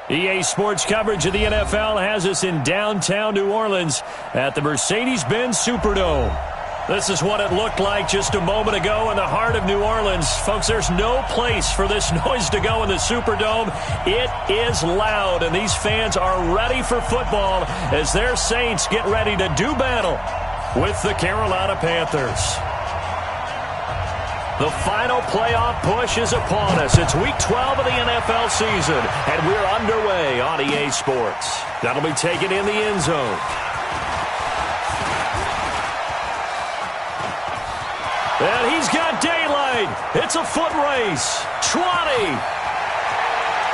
EA Sports coverage of the NFL has us in downtown New Orleans at the Mercedes-Benz Superdome. This is what it looked like just a moment ago in the heart of New Orleans. Folks, there's no place for this noise to go in the Superdome. It is loud, and these fans are ready for football as their Saints get ready to do battle with the Carolina Panthers. The final playoff push is upon us. It's Week 12 of the NFL season, and we're underway on EA Sports. That'll be taken in the end zone. And he's got daylight. It's a foot race. 20.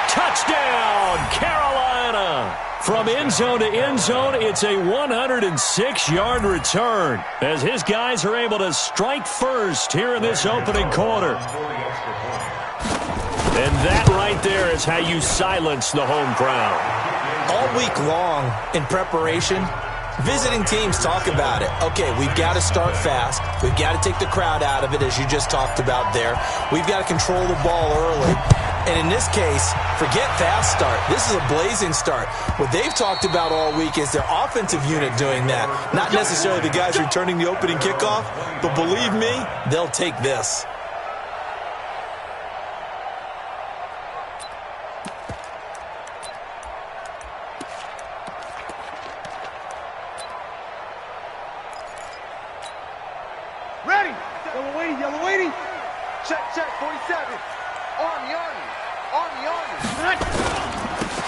Touchdown, Carolina. From end zone to end zone, it's a 106-yard return as his guys are able to strike first here in this opening quarter. And that right there is how you silence the home crowd. All week long in preparation, visiting teams talk about it. Okay, we've got to start fast. We've got to take the crowd out of it, as you just talked about there. We've got to control the ball early. And in this case, forget fast start. This is a blazing start. What they've talked about all week is their offensive unit doing that. Not necessarily the guys returning the opening kickoff, but believe me, they'll take this. Ready! Yellow 80. Check, 47. Army.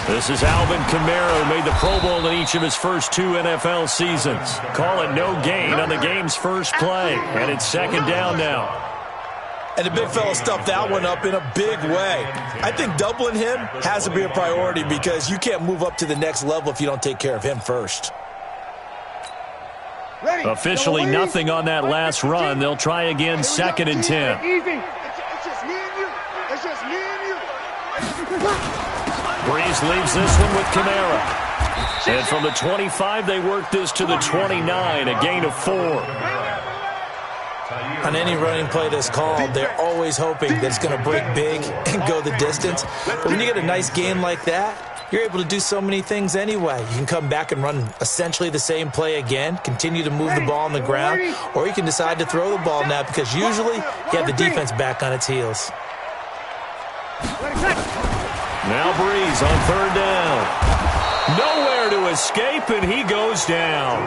This is Alvin Kamara, who made the Pro Bowl in each of his first two NFL seasons. Call it no gain on the game's first play, and it's second down now. And the big fella stuffed that one up in a big way. I think doubling him has to be a priority because you can't move up to the next level if you don't take care of him first. Officially nothing on that last run. They'll try again, 2nd and 10. It's just me and you. It's just me and you. Breeze leaves this one with Kamara. And from the 25, they work this to the 29, a gain of 4. On any running play that's called, they're always hoping that it's going to break big and go the distance. But when you get a nice gain like that, you're able to do so many things anyway. You can come back and run essentially the same play again, continue to move the ball on the ground, or you can decide to throw the ball now because usually you have the defense back on its heels. Now Breeze on 3rd down. Nowhere to escape, and he goes down.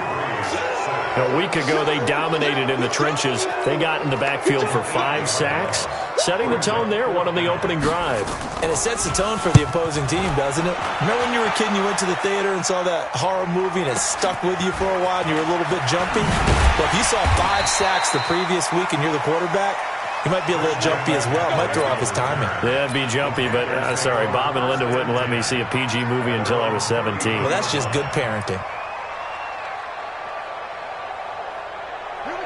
A week ago, they dominated in the trenches. They got in the backfield for 5 sacks, setting the tone there, one on the opening drive. And it sets the tone for the opposing team, doesn't it? Remember when you were a kid and you went to the theater and saw that horror movie and it stuck with you for a while and you were a little bit jumpy? Well, if you saw 5 sacks the previous week and you're the quarterback, he might be a little jumpy as well. Might throw off his timing. Yeah, it'd be jumpy, but sorry, Bob and Linda wouldn't let me see a PG movie until I was 17. Well, that's just good parenting.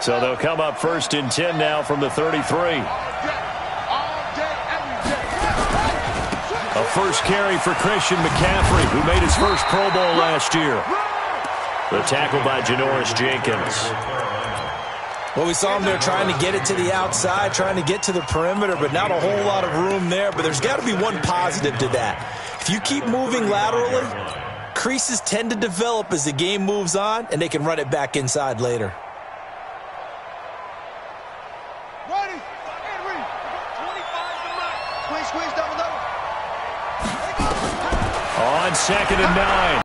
So they'll come up 1st and 10 now from the 33. A first carry for Christian McCaffrey, who made his first Pro Bowl last year. The tackle by Janoris Jenkins. Well, we saw him there trying to get it to the outside, trying to get to the perimeter, but not a whole lot of room there. But there's got to be one positive to that. If you keep moving laterally, creases tend to develop as the game moves on, and they can run it back inside later. 2nd and 9.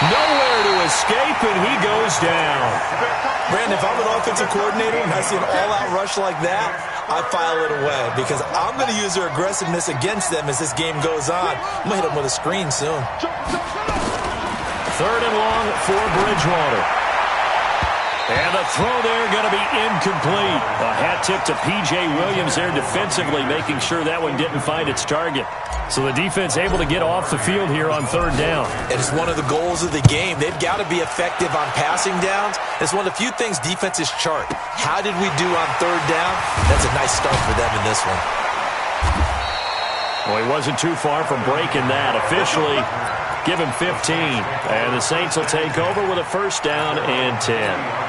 Nowhere to escape, and he goes down. Brandon, if I'm an offensive coordinator and I see an all-out rush like that, I file it away because I'm going to use their aggressiveness against them as this game goes on. I'm going to hit them with a screen soon. 3rd and long for Bridgewater. And the throw there going to be incomplete. A hat tip to P.J. Williams there defensively, making sure that one didn't find its target. So the defense able to get off the field here on 3rd down. It's one of the goals of the game. They've got to be effective on passing downs. It's one of the few things defenses chart. How did we do on 3rd down? That's a nice start for them in this one. Well, he wasn't too far from breaking that. Officially, give him 15. And the Saints will take over with a 1st down and 10.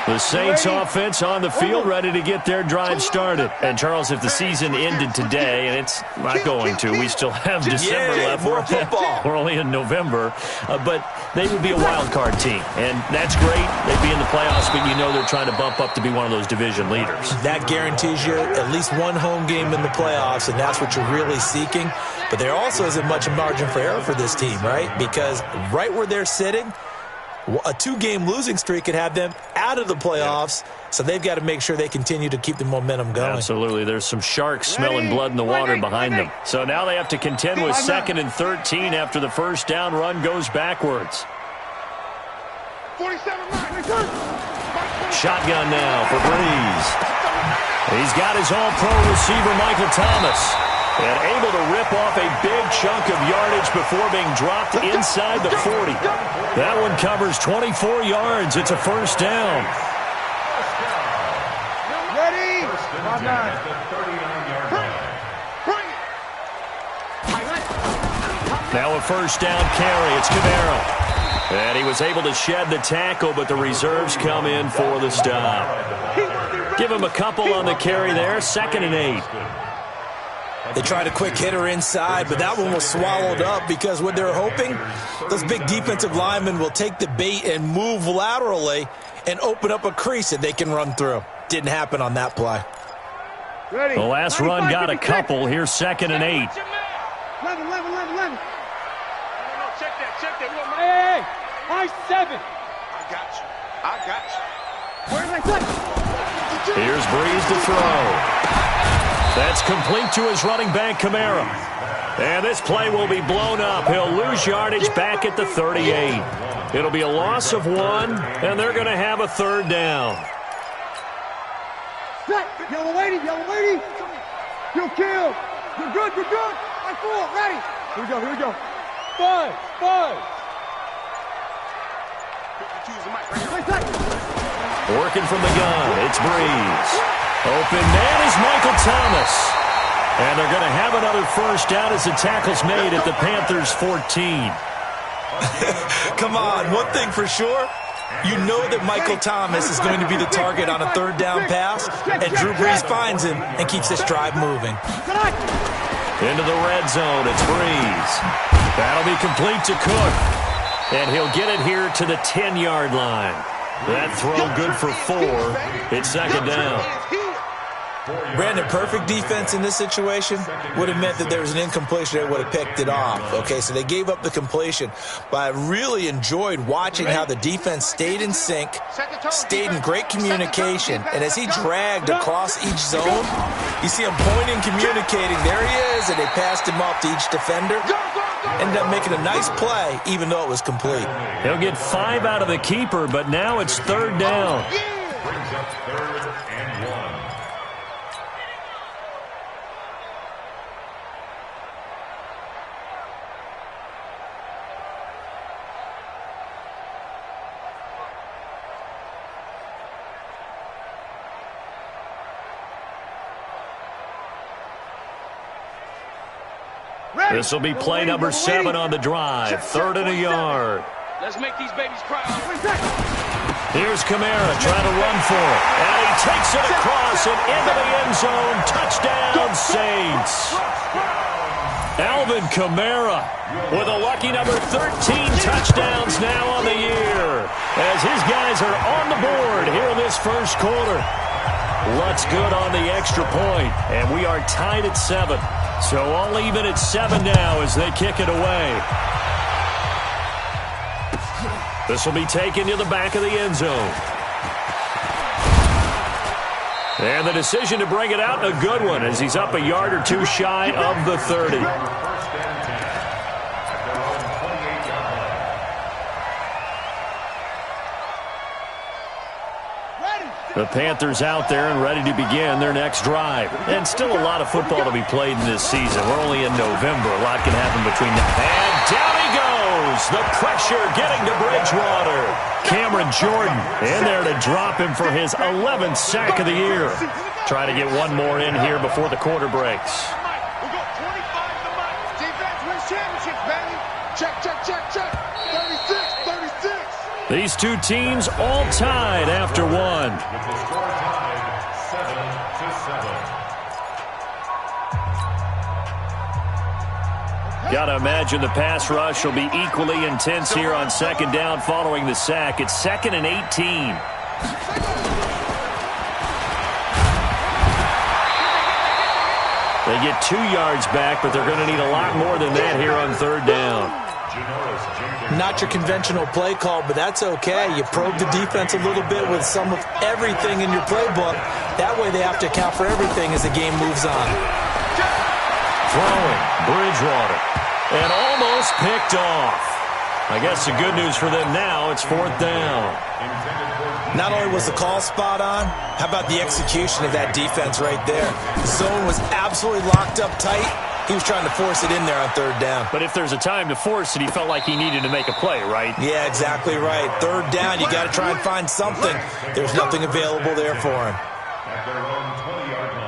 The Saints offense on the field, ready to get their drive started. And, Charles, if the season ended today, and it's not going to, we still have December left. More football. We're only in November. But they would be a wild card team. And that's great. They'd be in the playoffs, but you know they're trying to bump up to be one of those division leaders. That guarantees you at least one home game in the playoffs, and that's what you're really seeking. But there also isn't much margin for error for this team, right? Because right where they're sitting, a 2-game losing streak could have them out of the playoffs, so they've got to make sure they continue to keep the momentum going. Absolutely. There's some sharks smelling blood in the water behind them. So now they have to contend with 2nd and 13 after the 1st down run goes backwards. Shotgun now for Breeze. He's got his all-pro receiver, Michael Thomas. And able to rip off a big chunk of yardage before being dropped inside the 40. That one covers 24 yards. It's a 1st down. Ready? Now a 1st down carry. It's Camara. And he was able to shed the tackle, but the reserves come in for the stop. Give him a couple on the carry there. 2nd and 8. They tried a quick hitter inside, but that one was swallowed up because what they're hoping, those big defensive linemen will take the bait and move laterally and open up a crease that they can run through. Didn't happen on that play. Ready? The last run got a couple. Here's 2nd and 8. 11. No, check that. Hey, I-7. I got you. Where's my touch? Here's Breeze to throw. That's complete to his running back, Camara. And this play will be blown up. He'll lose yardage back at the 38. It'll be a loss of 1, and they're going to have a 3rd down. Set. Yellow lady. You kill. You're good. I'm full. Ready. Here we go. Five. Working from the gun, it's Breeze. Open man is Michael Thomas. And they're going to have another 1st down as the tackle's made at the Panthers' 14. Come on, one thing for sure. You know that Michael Thomas is going to be the target on a 3rd down pass, and Drew Brees finds him and keeps this drive moving. Into the red zone, it's Breeze. That'll be complete to Cook. And he'll get it here to the 10-yard line. That throw good for 4. It's 2nd down. Brandon, perfect defense in this situation would have meant that there was an incompletion. They would have picked it off. Okay, so they gave up the completion. But I really enjoyed watching how the defense stayed in sync, stayed in great communication. And as he dragged across each zone, you see him pointing, communicating. There he is, and they passed him off to each defender. Ended up making a nice play, even though it was complete. He'll get 5 out of the keeper, but now it's 3rd down. Brings up 3rd and 1. This will be play number 7 on the drive. 3rd and a yard. Let's make these babies cry. Here's Camara trying to run for it. And he takes it across and into the end zone. Touchdown, Saints. Alvin Kamara with a lucky number 13 touchdowns now on the year. As his guys are on the board here in this first quarter. Luck's good on the extra point, and we are tied at 7. So all even at 7 now as they kick it away. This will be taken to the back of the end zone. And the decision to bring it out, a good one, as he's up a yard or two shy of the 30. The Panthers out there and ready to begin their next drive. And still a lot of football to be played in this season. We're only in November. A lot can happen between now. And down he goes. The pressure getting to Bridgewater. Cameron Jordan in there to drop him for his 11th sack of the year. Try to get one more in here before the quarter breaks. We'll go 25 to Mike. Defense wins championships, baby. Check, check, check, check. 36, 36. These two teams all tied after one. With the score tied 7-7. Got to imagine the pass rush will be equally intense here on second down following the sack. It's 2nd and 18. They get 2 yards back, but they're going to need a lot more than that here on third down. Not your conventional play call, but that's okay. You probe the defense a little bit with some of everything in your playbook. That way they have to account for everything as the game moves on. Throwing, Bridgewater, and almost picked off. I guess the good news for them now, it's 4th down. Not only was the call spot on, how about the execution of that defense right there? The zone was absolutely locked up tight. He was trying to force it in there on third down. But if there's a time to force it, he felt like he needed to make a play, right? Yeah, exactly right. Third down, you got to try and find something. There's nothing available there for him. At their own 20-yard line.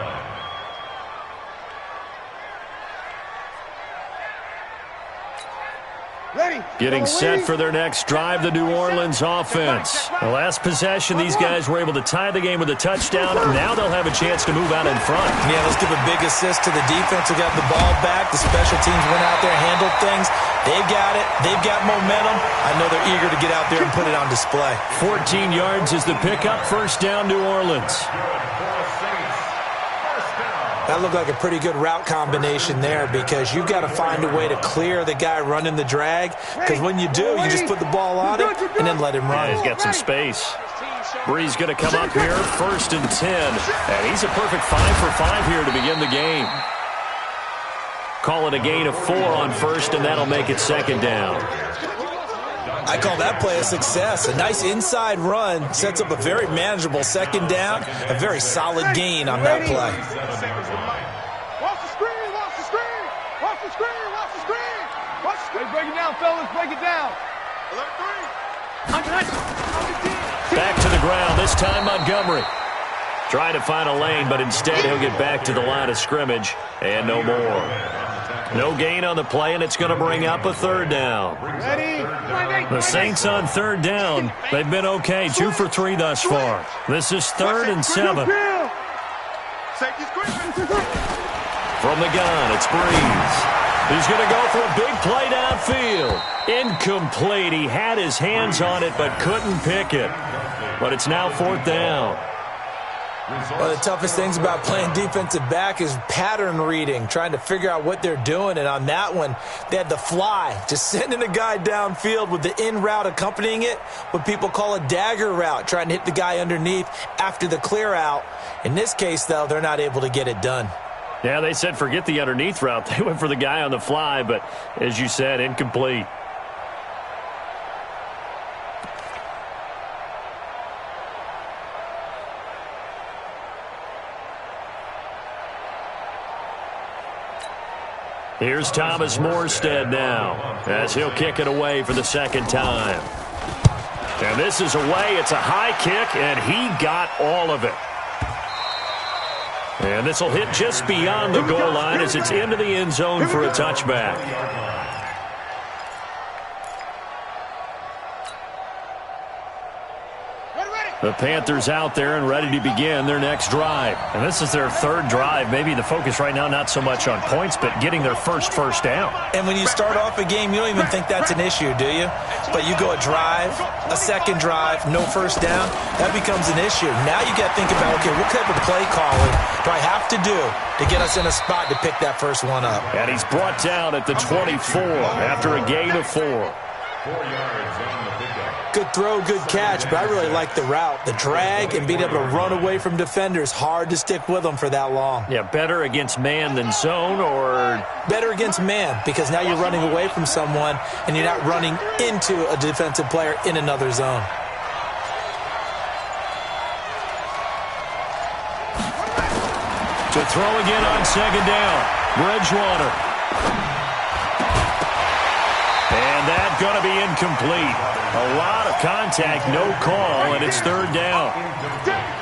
Ready. Getting set for their next drive, the New Orleans offense. The last possession, these guys were able to tie the game with a touchdown. Now they'll have a chance to move out in front. Yeah, let's give a big assist to the defense who got the ball back. The special teams went out there, handled things. They've got it. They've got momentum. I know they're eager to get out there and put it on display. 14 yards is the pickup. First down, New Orleans. That looked like a pretty good route combination there because you've got to find a way to clear the guy running the drag, because when you do, you just put the ball on him and then let him run. Yeah, he's got some space. Bree's going to come up here, 1st and 10. And he's a perfect 5 for 5 here to begin the game. Call it a gain of 4 on first, and that'll make it 2nd down. I call that play a success. A nice inside run sets up a very manageable 2nd down, a very solid gain on that play. Watch the screen, watch the screen, watch the screen, watch the screen. Watch the screen. Break it down, fellas, break it down. 11-3. Back to the ground, this time Montgomery. Trying to find a lane, but instead he'll get back to the line of scrimmage, and no more. No gain on the play, and it's going to bring up a 3rd down. Ready? The Saints on 3rd down. They've been okay, 2 for 3 thus far. This is 3rd and 7. From the gun, it's Breeze. He's going to go for a big play downfield. Incomplete. He had his hands on it, but couldn't pick it. But it's now 4th down. One of the toughest things about playing defensive back is pattern reading, trying to figure out what they're doing. And on that one, they had the fly, just sending a guy downfield with the in route accompanying it, what people call a dagger route, trying to hit the guy underneath after the clear out. In this case, though, they're not able to get it done. Yeah, they said forget the underneath route. They went for the guy on the fly, but as you said, incomplete. Here's Thomas Morstead now as he'll kick it away for the 2nd time. And this is away. It's a high kick, and he got all of it. And this will hit just beyond the goal line as it's into the end zone for a touchback. The Panthers out there and ready to begin their next drive. And this is their third drive. Maybe the focus right now not so much on points, but getting their first down. And when you start off a game, you don't even think that's an issue, do you? But you go a drive, a second drive, no first down, that becomes an issue. Now you got to think about, okay, what type of play calling do I have to do to get us in a spot to pick that first one up? And he's brought down at the 24 after a gain of 4. 4 yards on the pickup. Good throw, good catch, but I really like the route. The drag and being able to run away from defenders, hard to stick with them for that long. Yeah, better against man than zone, or better against man, because now you're running away from someone and you're not running into a defensive player in another zone. to throw again on second down. Bridgewater. And that's going to be incomplete. A lot of contact, no call, and it's third down.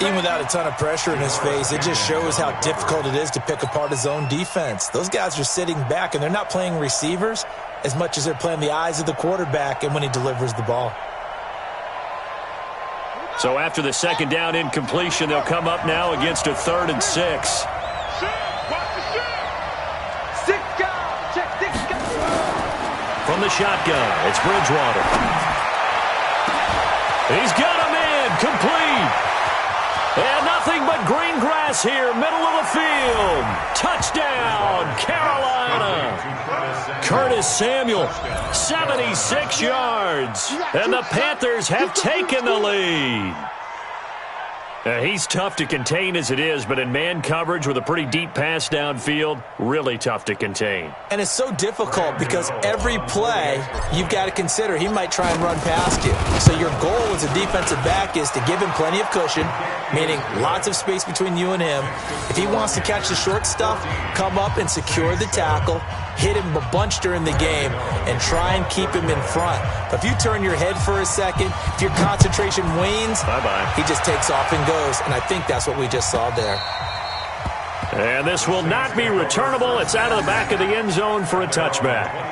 Even without a ton of pressure in his face, it just shows how difficult it is to pick apart his own defense. Those guys are sitting back, and they're not playing receivers as much as they're playing the eyes of the quarterback and when he delivers the ball. So after the second down incompletion, they'll come up now against a 3rd and 6. From the shotgun, it's Bridgewater. He's got him in, complete. And nothing but green grass here, middle of the field. Touchdown, Carolina. Curtis Samuel, 76 yards. And the Panthers have taken the lead. He's tough to contain as it is, but in man coverage with a pretty deep pass downfield, really tough to contain. And it's so difficult because every play you've got to consider he might try and run past you. So your goal as a defensive back is to give him plenty of cushion, meaning lots of space between you and him. If he wants to catch the short stuff, come up and secure the tackle, hit him a bunch during the game, and try and keep him in front. But if you turn your head for a second, if your concentration wanes, bye-bye, he just takes off and goes. And I think that's what we just saw there. And this will not be returnable. It's out of the back of the end zone for a touchback.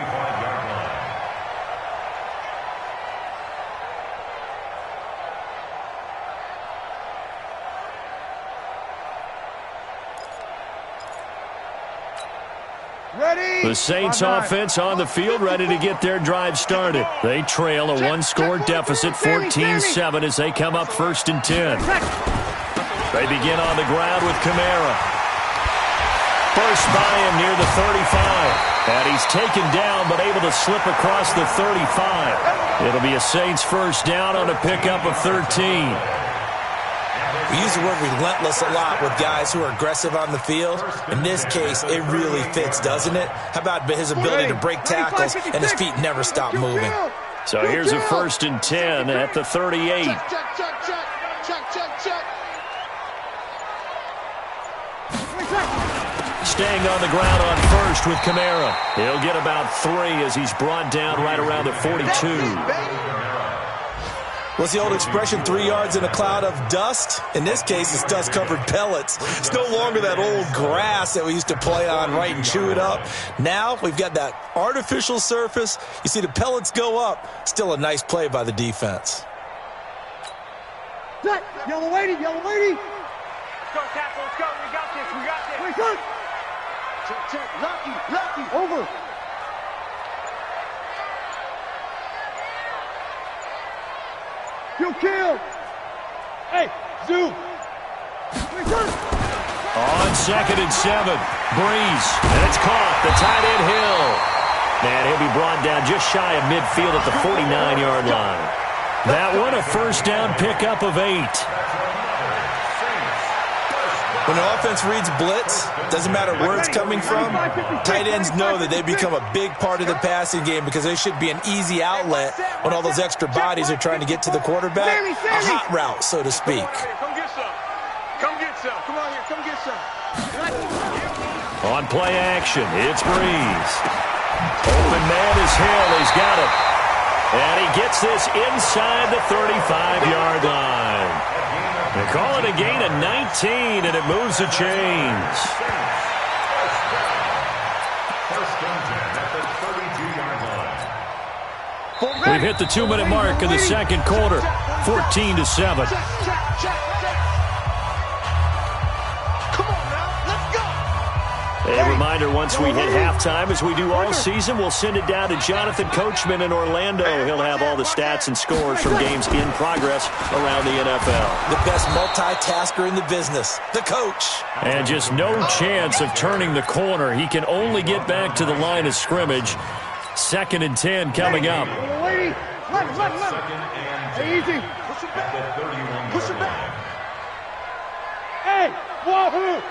The Saints offense on the field, ready to get their drive started. They trail a one-score deficit, 14-7, as they come up 1st and 10. They begin on the ground with Kamara. First by him near the 35. And he's taken down, but able to slip across the 35. It'll be a Saints first down on a pickup of 13. We use the word relentless a lot with guys who are aggressive on the field. In this case, it really fits, doesn't it? How about his ability to break tackles and his feet never stop moving? So here's a 1st and 10 at the 38. Staying on the ground on first with Kamara. He'll get about 3 as he's brought down right around the 42. What's the old expression, 3 yards in a cloud of dust? In this case, it's dust-covered pellets. It's no longer that old grass that we used to play on, right, and chew it up. Now we've got that artificial surface. You see the pellets go up. Still a nice play by the defense. Set. Yellow lady, yellow lady. Let's go, tackle, let's go. We got this, we got this. Wait, good. Check, Lucky, over. You kill. Hey, zoom. On 2nd and 7, Breeze, and it's caught. The tight end Hill. And he'll be brought down just shy of midfield at the 49-yard line. That one a first down pickup of 8. When the offense reads blitz, doesn't matter where it's coming from, tight ends know that they become a big part of the passing game because they should be an easy outlet when all those extra bodies are trying to get to the quarterback. A hot route, so to speak. Come get some. Come get some. Come on here, come get some. On play action, it's Breeze. Open man is Hill. He's got it. And he gets this inside the 35-yard line. They call it a gain of 19, and it moves the chains. We've hit the 2-minute mark in the second quarter, 14-7. A reminder, once we hit halftime, as we do all season, we'll send it down to Jonathan Coachman in Orlando. He'll have all the stats and scores from games in progress around the NFL. The best multitasker in the business, the coach. And just no chance of turning the corner. He can only get back to the line of scrimmage. 2nd and 10 coming up. Lady, left. Hey, easy. Push it back. Hey, whoa.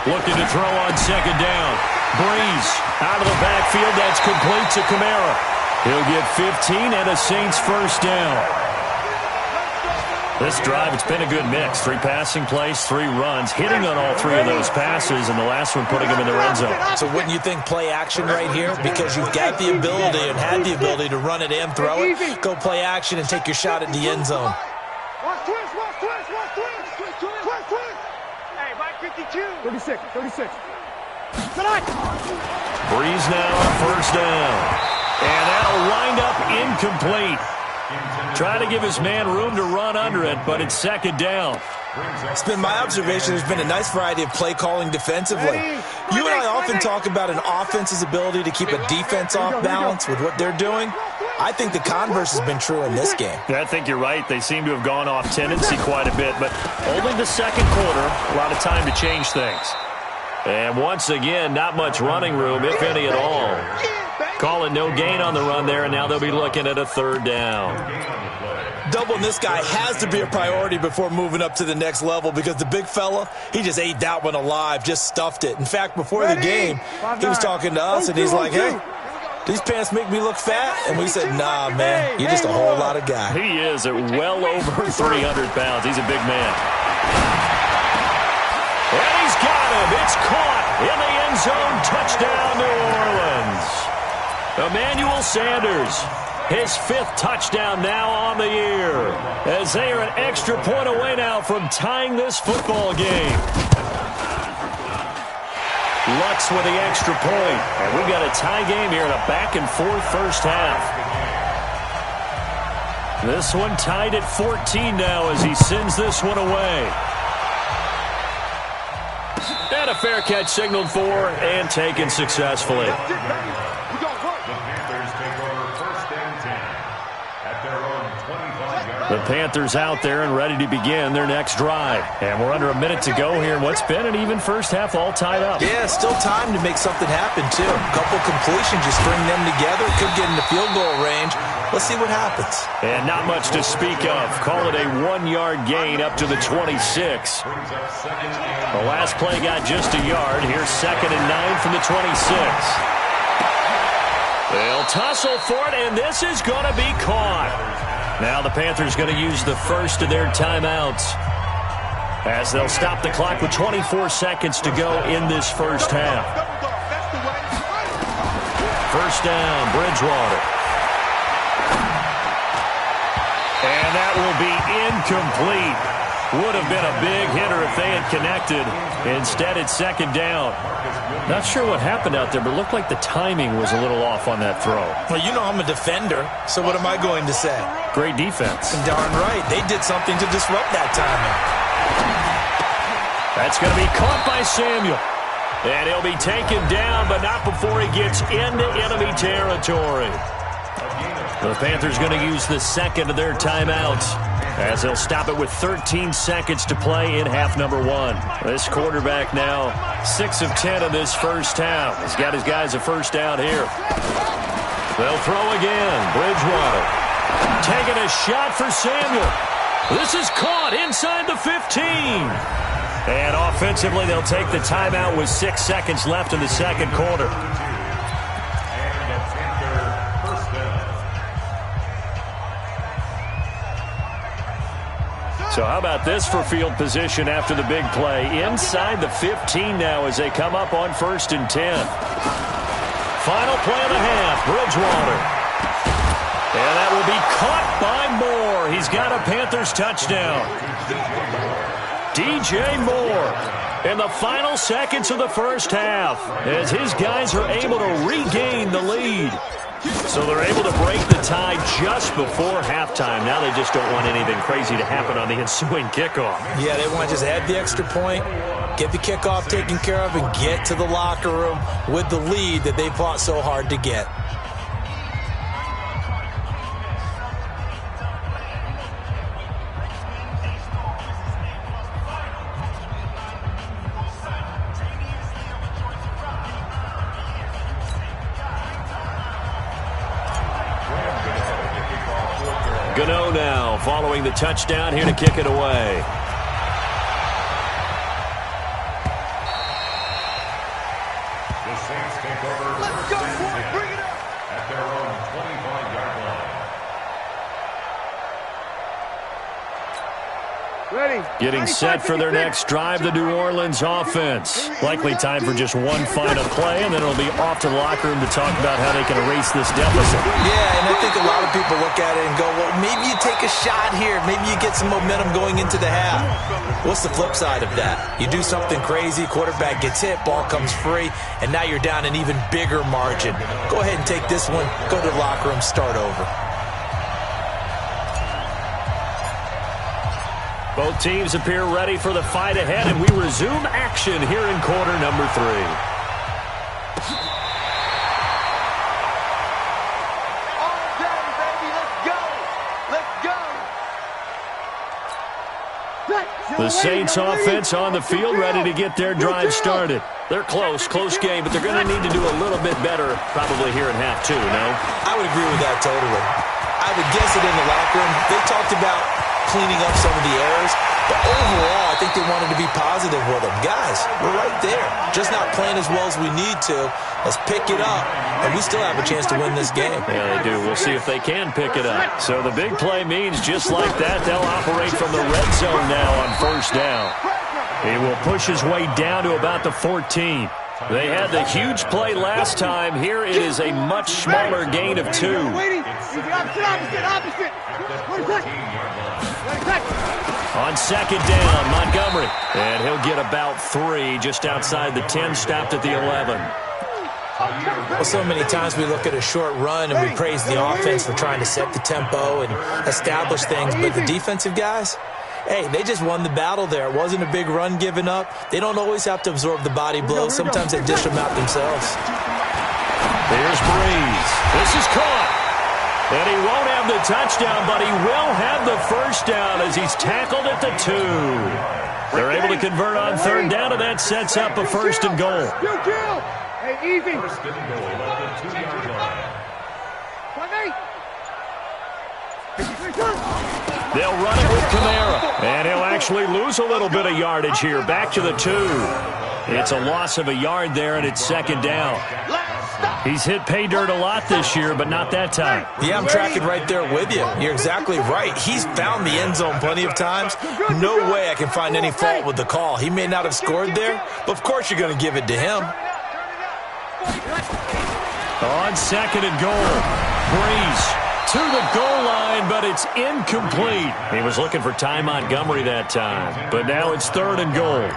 Looking to throw on 2nd down. Breeze out of the backfield. That's complete to Kamara. He'll get 15 and a Saints first down. This drive, it's been a good mix. 3 passing plays, 3 runs, hitting on all 3 of those passes, and the last one putting him in the red zone. So wouldn't you think play action right here? Because you've got the ability and had the ability to run it and throw it. Go play action and take your shot at the end zone. Watch twist. Hey, Mike 52. 36. Breeze now on first down. And that'll wind up incomplete. Trying to give his man room to run under it, but it's 2nd down. It's been my observation there's been a nice variety of play calling defensively. You and I often talk about an offense's ability to keep a defense off balance with what they're doing. I think the converse has been true in this game. Yeah, I think you're right. They seem to have gone off tendency quite a bit, but only the 2nd quarter, a lot of time to change things. And once again, not much running room, if any at all. Call it no gain on the run there, and now they'll be looking at a 3rd down. Doubling this guy has to be a priority before moving up to the next level because the big fella, he just ate that one alive, just stuffed it. In fact, before the game, he was talking to us, and he's like, hey, these pants make me look fat. And we said, nah, man, you're just a whole lot of guy. He is at well over 300 pounds. He's a big man. And he's got him. It's caught in the end zone. Touchdown, New Orleans. Emmanuel Sanders, his 5th touchdown now on the year, as they are an extra point away now from tying this football game. Lutz with the extra point, and we've got a tie game here in a back-and-forth first half. This one tied at 14 now as he sends this one away. And a fair catch signaled for and taken successfully. The Panthers out there and ready to begin their next drive. And we're under a minute to go here in what's been an even first half, all tied up. Yeah, still time to make something happen, too. A couple completions, just string them together. Could get into field goal range. Let's see what happens. And not much to speak of. Call it a 1-yard gain up to the 26. The last play got just a yard. Here's 2nd and 9 from the 26. They'll tussle for it, and this is going to be caught. Now the Panthers going to use the first of their timeouts as they'll stop the clock with 24 seconds to go in this first half. First down, Bridgewater. And that will be incomplete. Would have been a big hitter if they had connected. Instead, it's 2nd down. Not sure what happened out there, but it looked like the timing was a little off on that throw. Well, you know I'm a defender, so what am I going to say? Great defense. And darn right, they did something to disrupt that timing. That's going to be caught by Samuel. And he'll be taken down, but not before he gets into enemy territory. The Panthers going to use the 2nd of their timeouts as they'll stop it with 13 seconds to play in half number 1. This quarterback now 6 of 10 in this first half. He's got his guys a first down here. They'll throw again. Bridgewater taking a shot for Samuel. This is caught inside the 15. And offensively, they'll take the timeout with 6 seconds left in the second quarter. So how about this for field position after the big play? Inside the 15 now as they come up on 1st and 10. Final play of the half, Bridgewater. And that will be caught by Moore. He's got a Panthers touchdown. DJ Moore in the final seconds of the first half as his guys are able to regain the lead. So they're able to break the tie just before halftime. Now they just don't want anything crazy to happen on the ensuing kickoff. Yeah, they want to just add the extra point, get the kickoff taken care of, and get to the locker room with the lead that they fought so hard to get. Gano now following the touchdown here to kick it away. The Saints take over. Let's go, boy. Bring it up. At their own 25-yard line. Ready. Getting set for their next drive, the New Orleans offense. Likely time for just one final play, and then it'll be off to the locker room to talk about how they can erase this deficit. Yeah, and I think a lot of people look at it and go, well, maybe you take a shot here. Maybe you get some momentum going into the half. What's the flip side of that? You do something crazy, quarterback gets hit, ball comes free, and now you're down an even bigger margin. Go ahead and take this one, go to the locker room, start over. Both teams appear ready for the fight ahead, and we resume action here in quarter number 3. All day, baby. Let's go. Let's go. The Saints offense on the field, ready to get their drive started. They're close game, but they're going to need to do a little bit better probably here in half 2, no? I would agree with that totally. I would guess it in the locker room. They talked about cleaning up some of the errors, but overall, I think they wanted to be positive with them. Guys, we're right there. Just not playing as well as we need to. Let's pick it up, and we still have a chance to win this game. Yeah, they do. We'll see if they can pick it up. So the big play means just like that, they'll operate from the red zone now on first down. He will push his way down to about the 14. They had the huge play last time. Here it is a much smaller gain of 2. On second down, Montgomery. And he'll get about 3 just outside the 10, stopped at the 11. Well, so many times we look at a short run and we praise the offense for trying to set the tempo and establish things, but the defensive guys, hey, they just won the battle there. It wasn't a big run given up. They don't always have to absorb the body blows. Sometimes they dish them out themselves. Here's Breeze. This is caught. And he won't have the touchdown, but he will have the first down as he's tackled at the 2. They're able to convert on third down, and that sets up a first and goal. Hey, easy. First and goal at the 2-yard line. They'll run it with Kamara, and he'll actually lose a little bit of yardage here. Back to the 2. It's a loss of a yard there, and it's second down. He's hit pay dirt a lot this year, but not that time. Yeah, I'm tracking right there with you. You're exactly right. He's found the end zone plenty of times. No way I can find any fault with the call. He may not have scored there, but of course you're going to give it to him. On second and goal, Breeze to the goal line, but it's incomplete. He was looking for Ty Montgomery that time, but now it's third and goal.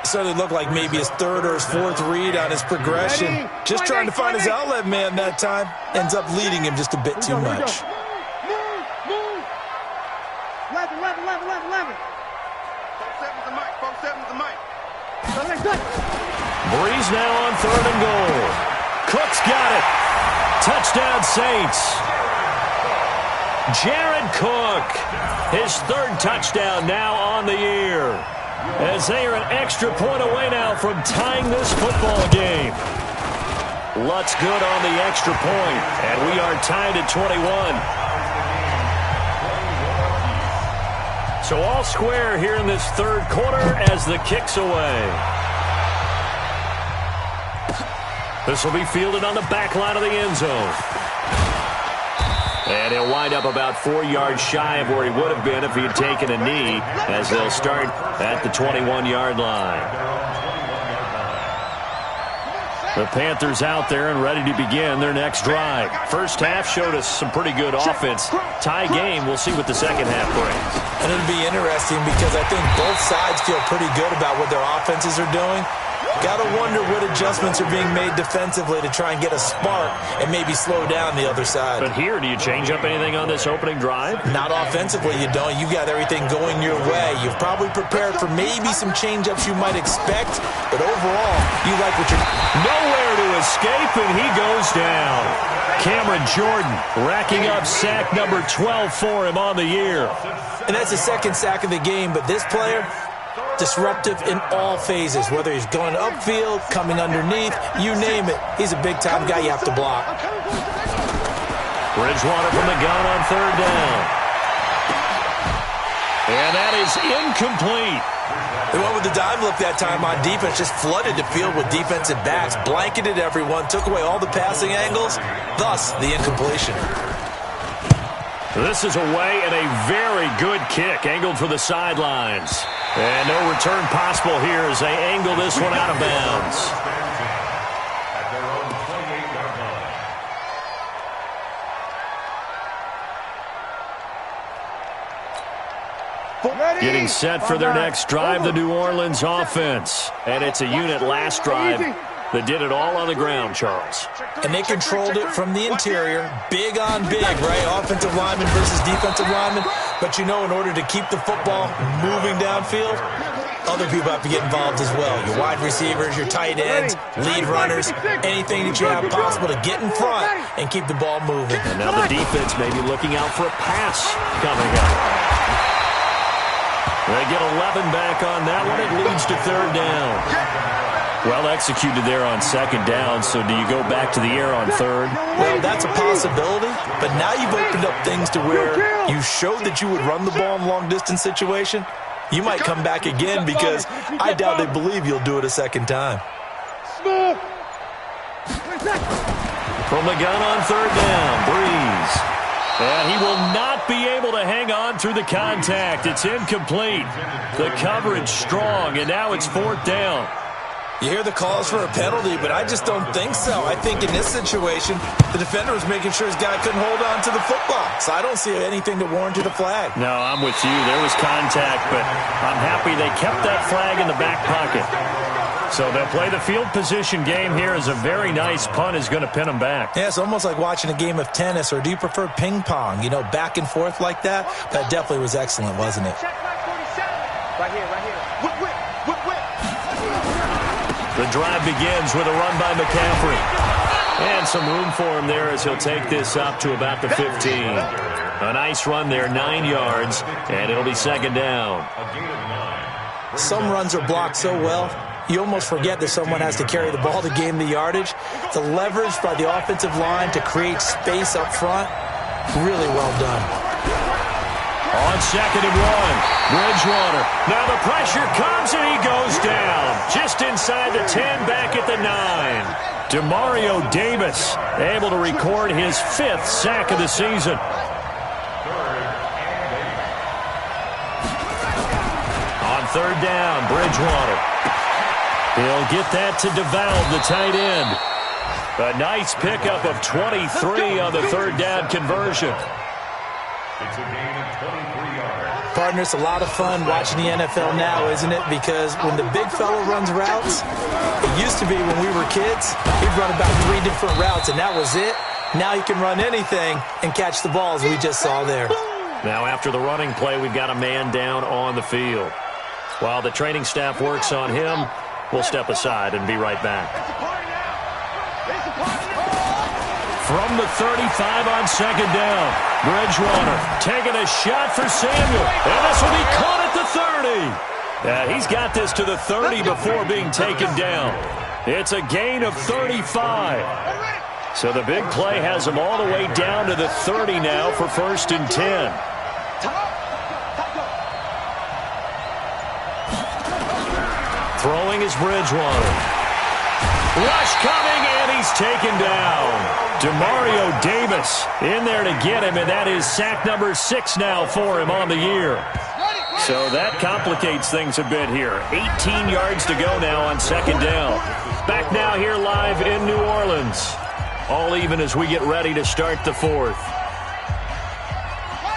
So it looked like maybe his third or his fourth read on his progression. Just trying to find his outlet man that time. Ends up leading him just a bit too much. Move. 11. 4-7's the mic. 4-7's the mic. Breeze now on third and goal. Cook's got it. Touchdown Saints. Jared Cook, his third touchdown now on the year, as they are an extra point away now from tying this football game. Lutz good on the extra point, and we are tied at 21. So all square here in this third quarter as the kick's away. This will be fielded on the back line of the end zone. And he'll wind up about 4 yards shy of where he would have been if he had taken a knee, as they'll start at the 21-yard line. The Panthers out there and ready to begin their next drive. First half showed us some pretty good offense. Tie game, we'll see what the second half brings. And it'll be interesting because I think both sides feel pretty good about what their offenses are doing. Got to wonder what adjustments are being made defensively to try and get a spark and maybe slow down the other side. But here, do you change up anything on this opening drive? Not offensively, you don't. You've got everything going your way. You've probably prepared for maybe some change-ups you might expect, but overall, you like what you're... Nowhere to escape, and he goes down. Cameron Jordan racking up sack number 12 for him on the year. And that's the second sack of the game, but this player, disruptive in all phases, whether he's going upfield, coming underneath, you name it. He's a big-time guy you have to block. Bridgewater from the gun on third down. And that is incomplete. They went with the dime look that time on defense, just flooded the field with defensive backs, blanketed everyone, took away all the passing angles, thus the incompletion. This is away and a very good kick, angled for the sidelines. And no return possible here as they angle this one out of bounds. At their own 28-yard line. Getting set for their next drive, the New Orleans offense. And it's a unit last drive that did it all on the ground, Charles. And they controlled it from the interior, big on big, right? Offensive lineman versus defensive lineman. But you know, in order to keep the football moving downfield, other people have to get involved as well. Your wide receivers, your tight ends, lead runners, anything that you have possible to get in front and keep the ball moving. And now the defense may be looking out for a pass coming up. They get 11 back on that one. It leads to third down. Well executed there on second down, so do you go back to the air on third? Well, that's a possibility, but now you've opened up things to where you showed that you would run the ball in long-distance situation. You might come back again because I doubt they believe you'll do it a second time. From the gun on third down, Breeze. And he will not be able to hang on through the contact. It's incomplete. The coverage strong, and now it's fourth down. You hear the calls for a penalty, but I just don't think so. I think in this situation, the defender was making sure his guy couldn't hold on to the football. So I don't see anything that warranted a flag. No, I'm with you. There was contact, but I'm happy they kept that flag in the back pocket. So they'll play the field position game here as a very nice punt is going to pin them back. Yeah, it's almost like watching a game of tennis, or do you prefer ping pong? You know, back and forth like that? That definitely was excellent, wasn't it? Right here, right here. Whip, whip, whip, whip. The drive begins with a run by McCaffrey. And some room for him there as he'll take this up to about the 15. A nice run there, 9 yards, and it'll be second down. Some runs are blocked so well, you almost forget that someone has to carry the ball to gain the yardage. The leverage by the offensive line to create space up front, really well done. On second and one, Bridgewater. Now the pressure comes and he goes down. Just inside the 10, back at the 9. Demario Davis able to record his 5th sack of the season. On third down, Bridgewater. He'll get that to DeValve, the tight end. A nice pickup of 23 on the third down conversion. It's a gain of 23 yards. Partner, it's a lot of fun watching the NFL now, isn't it? Because when the big fella runs routes, it used to be when we were kids, he'd run about 3 different routes, and that was it. Now he can run anything and catch the balls we just saw there. Now after the running play, we've got a man down on the field. While the training staff works on him, we'll step aside and be right back. From the 35 on second down, Bridgewater taking a shot for Samuel. And this will be caught at the 30. He's got this to the 30 before being taken down. It's a gain of 35. So the big play has him all the way down to the 30 now for first and 10. Throwing is Bridgewater. Rush coming, and he's taken down. Demario Davis in there to get him, and that is sack number 6 now for him on the year. So that complicates things a bit here. 18 yards to go now on second down. Back now here live in New Orleans. All even as we get ready to start the fourth.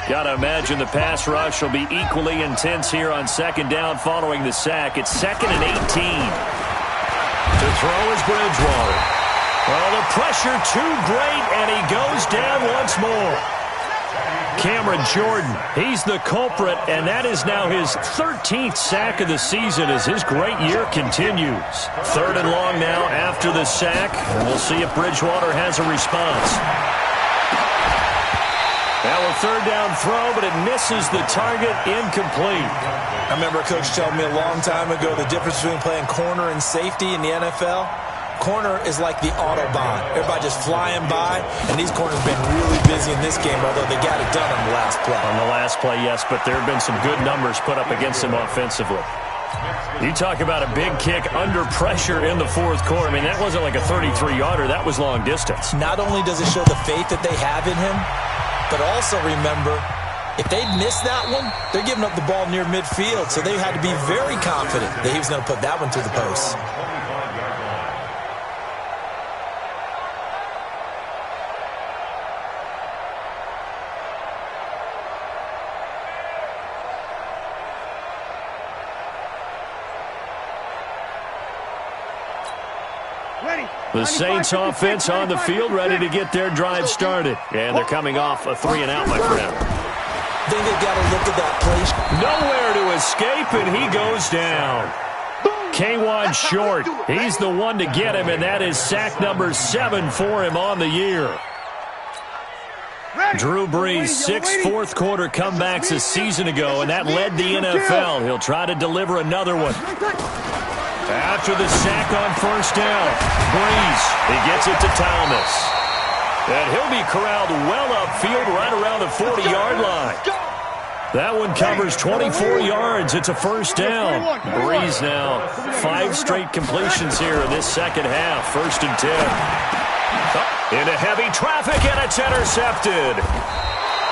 Got to imagine the pass rush will be equally intense here on second down following the sack. It's second and 18. throw is Bridgewater. Well, the pressure too great, and he goes down once more. Cameron Jordan, he's the culprit, and that is now his 13th sack of the season as his great year continues. 3rd and long now after the sack, and we'll see if Bridgewater has a response. Now a 3rd down throw, but it misses the target, incomplete. I remember a coach telling me a long time ago the difference between playing corner and safety in the NFL. Corner is like the Autobahn. Everybody just flying by, and these corners have been really busy in this game, although they got it done on the last play. On the last play, yes, but there have been some good numbers put up against them offensively. You talk about a big kick under pressure in the 4th quarter. I mean, that wasn't like a 33-yarder. That was long distance. Not only does it show the faith that they have in him, but also remember, if they'd missed that one, they're giving up the ball near midfield, so they had to be very confident that he was going to put that one through the post. The Saints offense on the field, ready to get their drive started. And they're coming off a 3-and-out, my friend. I think they've got to look at that play. Nowhere to escape, and he goes down. K'Wan Short, he's the one to get him, and that is sack number 7 for him on the year. Drew Brees, 6 fourth-quarter comebacks a season ago, and that led the NFL. He'll try to deliver another one. After the sack on 1st down, Brees, he gets it to Thomas. And he'll be corralled well upfield right around the 40-yard line. That one covers 24 yards. It's a 1st down. Brees now 5 straight completions here in this second half. 1st and 10. Into heavy traffic, and it's intercepted.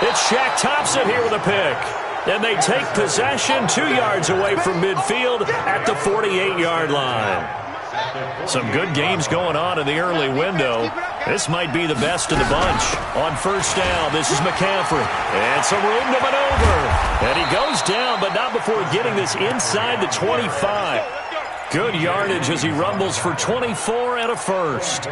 It's Shaq Thompson here with a pick. And they take possession 2 yards away from midfield at the 48-yard line. Some good games going on in the early window. This might be the best of the bunch. On 1st down, this is McCaffrey. And some room to maneuver. And he goes down, but not before getting this inside the 25. Good yardage as he rumbles for 24 and a 1st.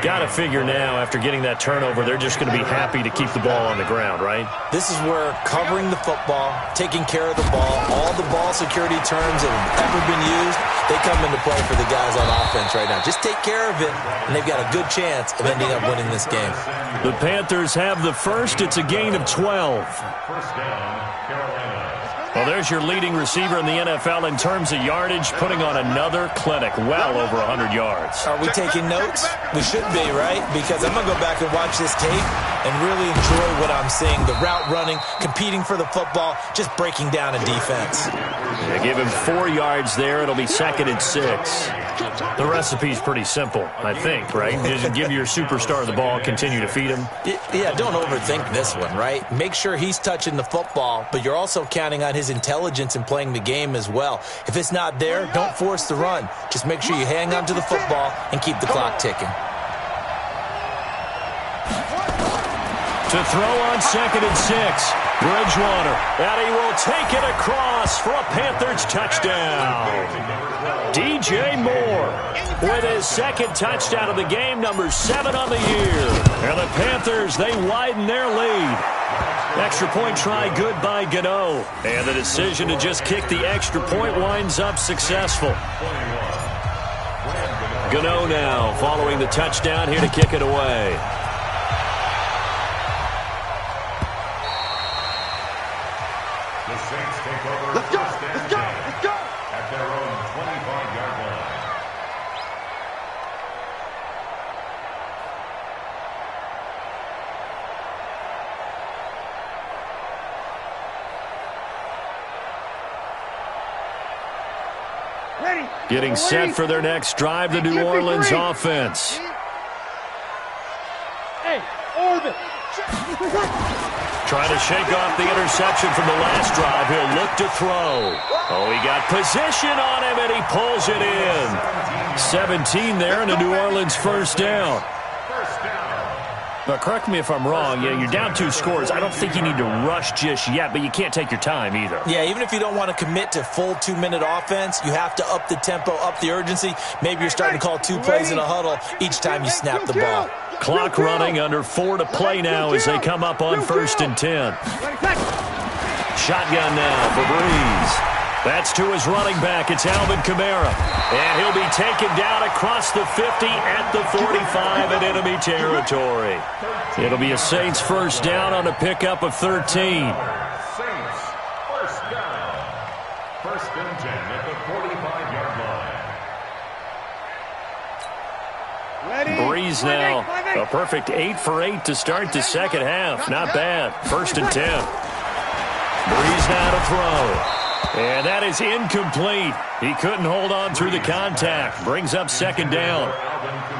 Got to figure now, after getting that turnover, they're just going to be happy to keep the ball on the ground, right? This is where covering the football, taking care of the ball, all the ball security terms that have ever been used, they come into play for the guys on offense right now. Just take care of it, and they've got a good chance of ending up winning this game. The Panthers have the 1st. It's a gain of 12. Well, there's your leading receiver in the NFL in terms of yardage, putting on another clinic, well over 100 yards. Are we taking notes? We should be, right? Because I'm going to go back and watch this tape and really enjoy what I'm seeing. The route running, competing for the football, just breaking down a defense. They give him 4 yards there. It'll be 2nd and 6. The recipe's pretty simple, I think, right? Just give your superstar the ball, continue to feed him. Yeah, don't overthink this one, right? Make sure he's touching the football, but you're also counting on his intelligence in playing the game as well. If it's not there, don't force the run. Just make sure you hang on to the football and keep the clock ticking. To throw on 2nd and 6, Bridgewater, and he will take it across for a Panthers touchdown. DJ Moore with his 2nd touchdown of the game, number 7 on the year. And the Panthers, they widen their lead. Extra point try good by Gano. And the decision to just kick the extra point winds up successful. Gano now following the touchdown here to kick it away. The Saints take over. Let's go, let's go, let's go. At their own 25-yard line. Ready. Getting set for their next drive, the New Orleans offense. Hey, orbit. Trying to shake off the interception from the last drive. He'll look to throw. Oh, he got position on him, and he pulls it in. 17 there, and a New Orleans 1st down. But correct me if I'm wrong, you're down 2 scores. I don't think you need to rush just yet, but you can't take your time either. Yeah, even if you don't want to commit to full 2-minute offense, you have to up the tempo, up the urgency. Maybe you're starting to call 2 plays in a huddle each time you snap the ball. Clock running, under 4 to play now as they come up on 1st and 10. Shotgun now for Breeze. That's to his running back. It's Alvin Kamara. And he'll be taken down across the 50 at the 45 in enemy territory. It'll be a Saints first down on a pickup of 13. Saints first down. 1st and 10 at the 45-yard line. Breeze now. A perfect 8 for 8 to start the second half. Not bad. 1st and 10. Breeze now to throw. And that is incomplete. He couldn't hold on through the contact. Brings up 2nd down.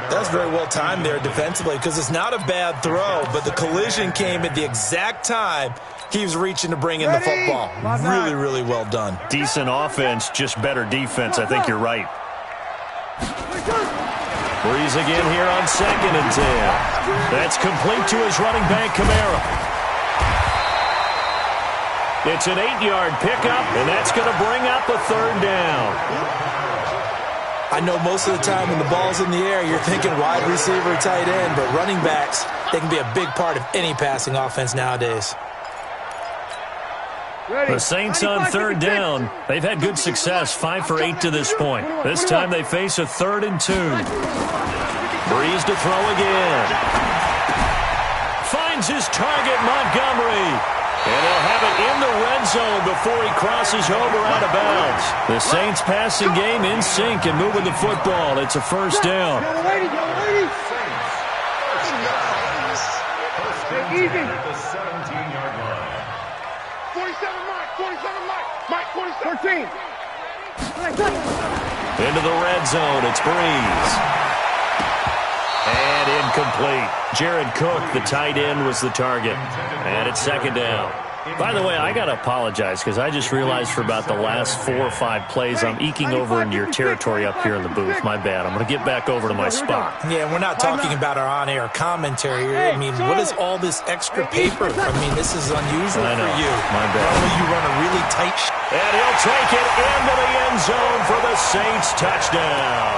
That's very well timed there defensively because it's not a bad throw, but the collision came at the exact time he was reaching to bring in the football. Really, really well done. Decent offense, just better defense. I think you're right. Breeze again here on 2nd and 10. That's complete to his running back, Kamara. It's an 8-yard pickup, and that's going to bring up a 3rd down. I know most of the time when the ball's in the air, you're thinking wide receiver, tight end, but running backs, they can be a big part of any passing offense nowadays. The Saints on 3rd down. They've had good success, 5 for 8 to this point. This time they face a 3rd and 2. Breeze to throw again. Finds his target, Montgomery. And he'll have it in the red zone before he crosses over out of bounds. The Saints passing game in sync and moving the football. It's a 1st down. First and 10 at the 17-yard line. 47 Mike, 47 Mike, 47. 13. Into the red zone. It's Breeze. And incomplete. Jared Cook, the tight end, was the target. And it's 2nd down. By the way, I got to apologize because I just realized for about the last 4 or 5 plays I'm eking over into your territory up here in the booth. My bad. I'm going to get back over to my spot. Yeah, we're not talking about our on-air commentary. I mean, what is all this extra paper? I mean, this is unusual for you. My bad. Normally you run a really tight And he'll take it into the end zone for the Saints touchdown.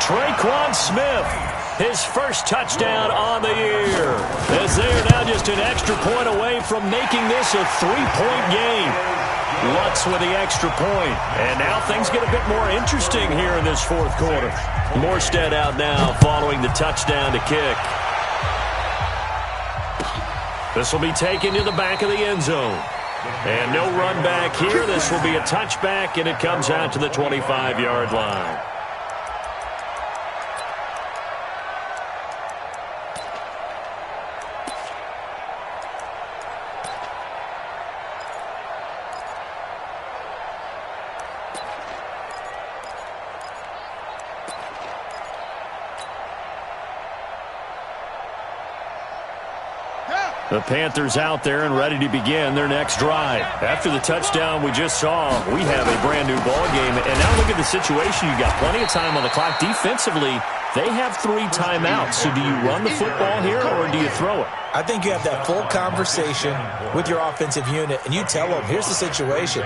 Traquan Smith, his first touchdown on the year, as they are now just an extra point away from making this a 3-point game. Lutz with the extra point, and now things get a bit more interesting here in this 4th quarter. Morstead out now following the touchdown to kick. This will be taken to the back of the end zone. And no run back here. This will be a touchback, and it comes out to the 25-yard line. The Panthers out there and ready to begin their next drive. After the touchdown we just saw, we have a brand-new ball game. And now look at the situation. You got plenty of time on the clock. Defensively, they have 3 timeouts. So do you run the football here or do you throw it? I think you have that full conversation with your offensive unit, and you tell them, here's the situation.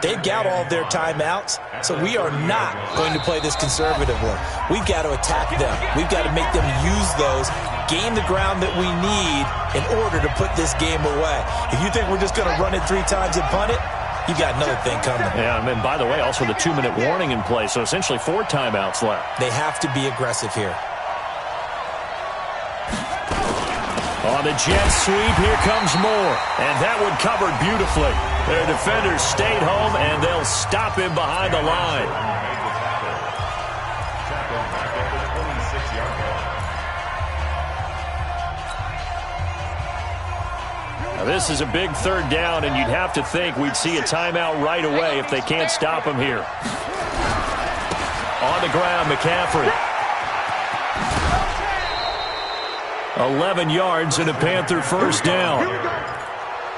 They've got all of their timeouts, so we are not going to play this conservatively. We've got to attack them. We've got to make them use those, gain the ground that we need in order to put this game away. If you think we're just going to run it 3 times and punt it, you got another thing coming. Yeah, and by the way, also the 2-minute warning in play, so essentially 4 timeouts left. They have to be aggressive here. On the jet sweep, here comes more. And that one covered beautifully. Their defenders stayed home, and they'll stop him behind the line. Now, this is a big 3rd down, and you'd have to think we'd see a timeout right away if they can't stop him here. On the ground, McCaffrey. 11 yards and a Panther first down.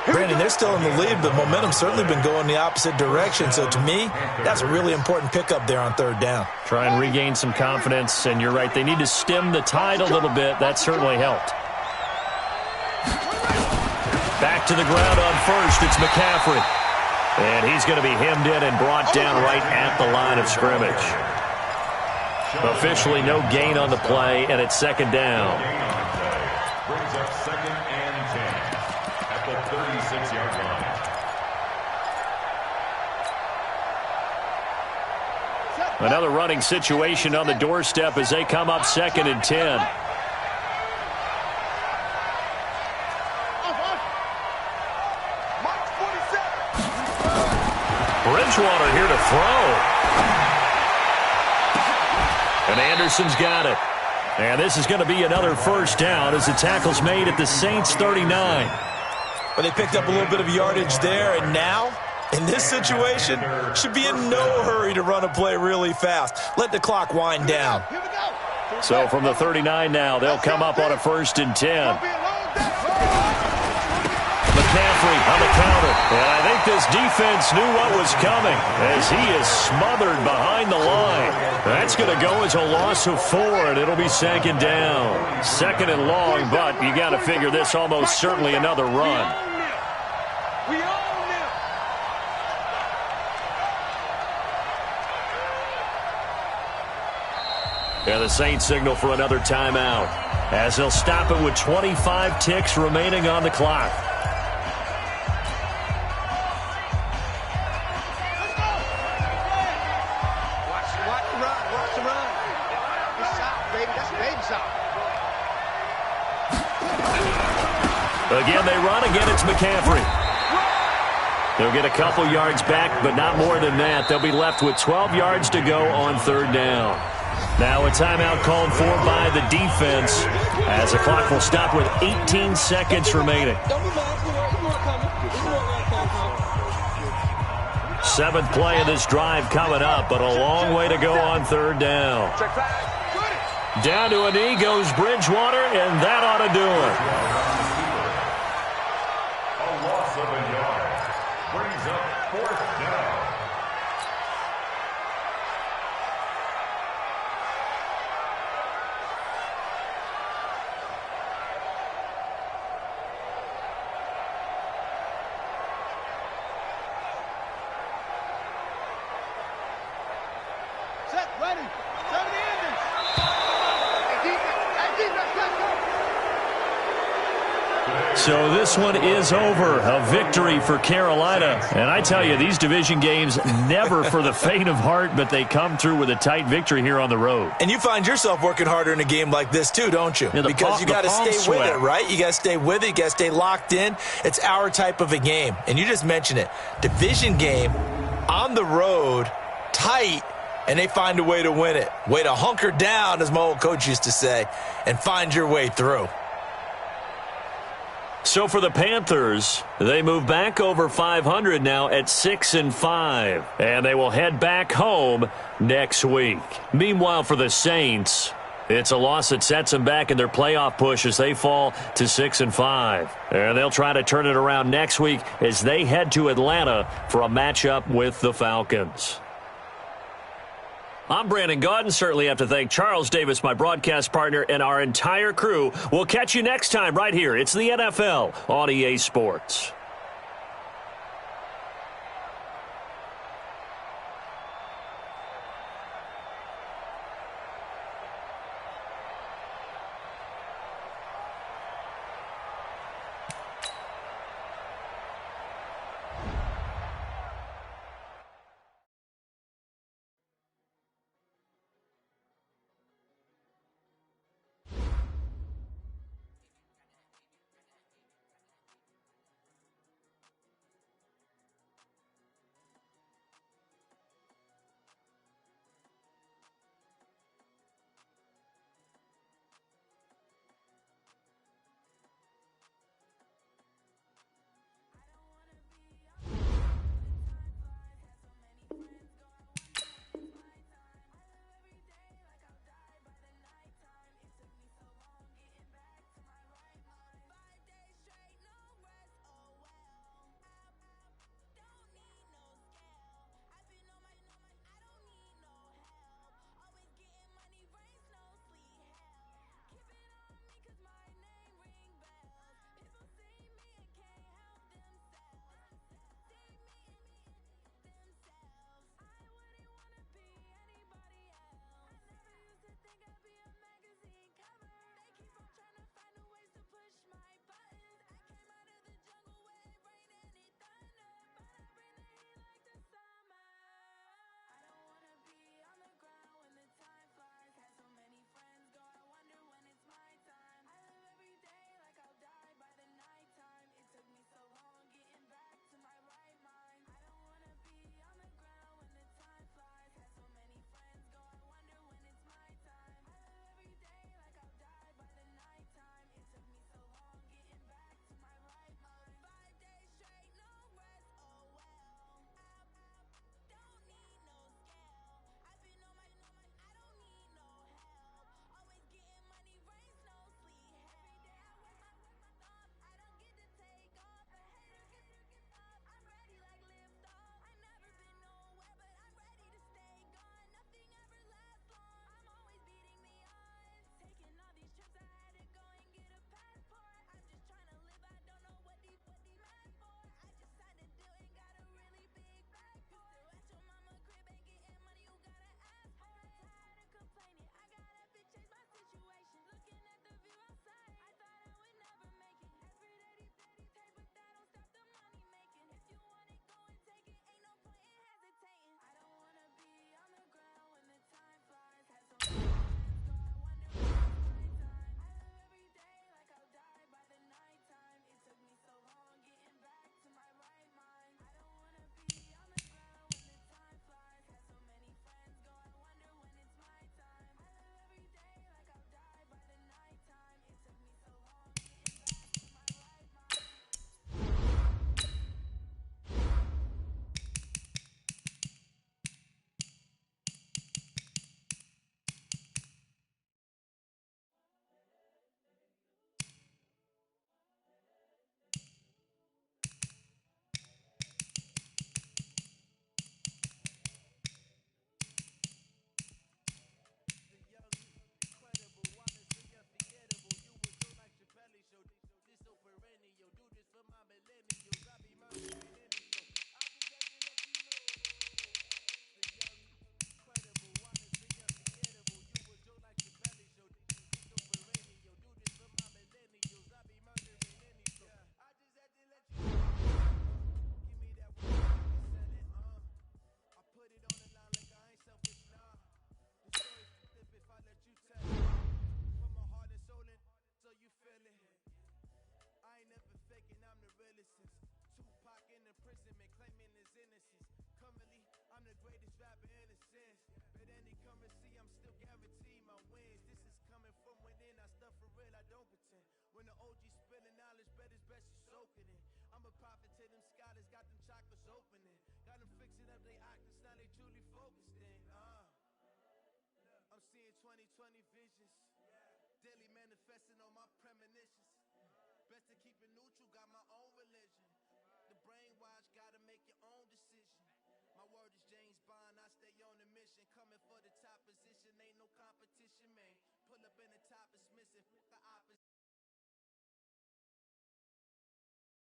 Brandon, they're still in the lead, but momentum's certainly been going the opposite direction. So to me, that's a really important pickup there on 3rd down. Try and regain some confidence, and you're right, they need to stem the tide a little bit. That certainly helped. Back to the ground on first. It's McCaffrey. And he's going to be hemmed in and brought down right at the line of scrimmage. Officially no gain on the play, and it's second down. Brings up second and 10 at the 36-yard line. Another running situation on the doorstep as they come up second and 10. Bridgewater here to throw. And Anderson's got it. And this is going to be another first down as the tackle's made at the Saints 39. But they picked up a little bit of yardage there, and now, in this situation, should be in no hurry to run a play really fast. Let the clock wind down. So from the 39 now, they'll come up on a first and 10. McCaffrey on the counter. And I think this defense knew what was coming as he is smothered behind the line. That's going to go as a loss of 4, and it'll be second down. Second and long, but you got to figure this almost certainly another run. We own them. And the Saints signal for another timeout as they'll stop it with 25 ticks remaining on the clock. Again, they run. Again, it's McCaffrey. They'll get a couple yards back, but not more than that. They'll be left with 12 yards to go on third down. Now a timeout called for by the defense as the clock will stop with 18 seconds remaining. Seventh play of this drive coming up, but a long way to go on third down. Down to a knee goes Bridgewater, and that ought to do it. A loss of a yard. Brings up fourth down. Set, ready. 70 Indians. Hey, defense, let's go. So this one is over. A victory for Carolina. And I tell you, these division games, never for the faint of heart, but they come through with a tight victory here on the road. And you find yourself working harder in a game like this too, don't you? Yeah, because you got to stay with it, right? You got to stay with it. You got to stay locked in. It's our type of a game. And you just mentioned it. Division game, on the road, tight, and they find a way to win it. Way to hunker down, as my old coach used to say, and find your way through. So for the Panthers, they move back over 500 now at 6-5, and they will head back home next week. Meanwhile, for the Saints, it's a loss that sets them back in their playoff push as they fall to 6-5. And they'll try to turn it around next week as they head to Atlanta for a matchup with the Falcons. I'm Brandon Gaudin. Certainly have to thank Charles Davis, my broadcast partner, and our entire crew. We'll catch you next time right here. It's the NFL on EA Sports. innocent, claiming his innocence. Currently, I'm the greatest rapper in a sense. But any currency, I'm still guaranteed my wins. This is coming from within, I stuff for real, I don't pretend. When the OG spilling knowledge, bet it's best you soak it in. I'm a prophet to them scholars, got them chakras opening. Got them fixing up they octaves, now they truly focused in. I'm seeing 2020 visions. Daily manifesting on my premonitions. Best to keep it neutral, got my own religion. The brainwash, gotta make your own decision. My word is James Bond, I stay on the mission. Coming for the top position, ain't no competition, man. Pull up in the top, it's missing.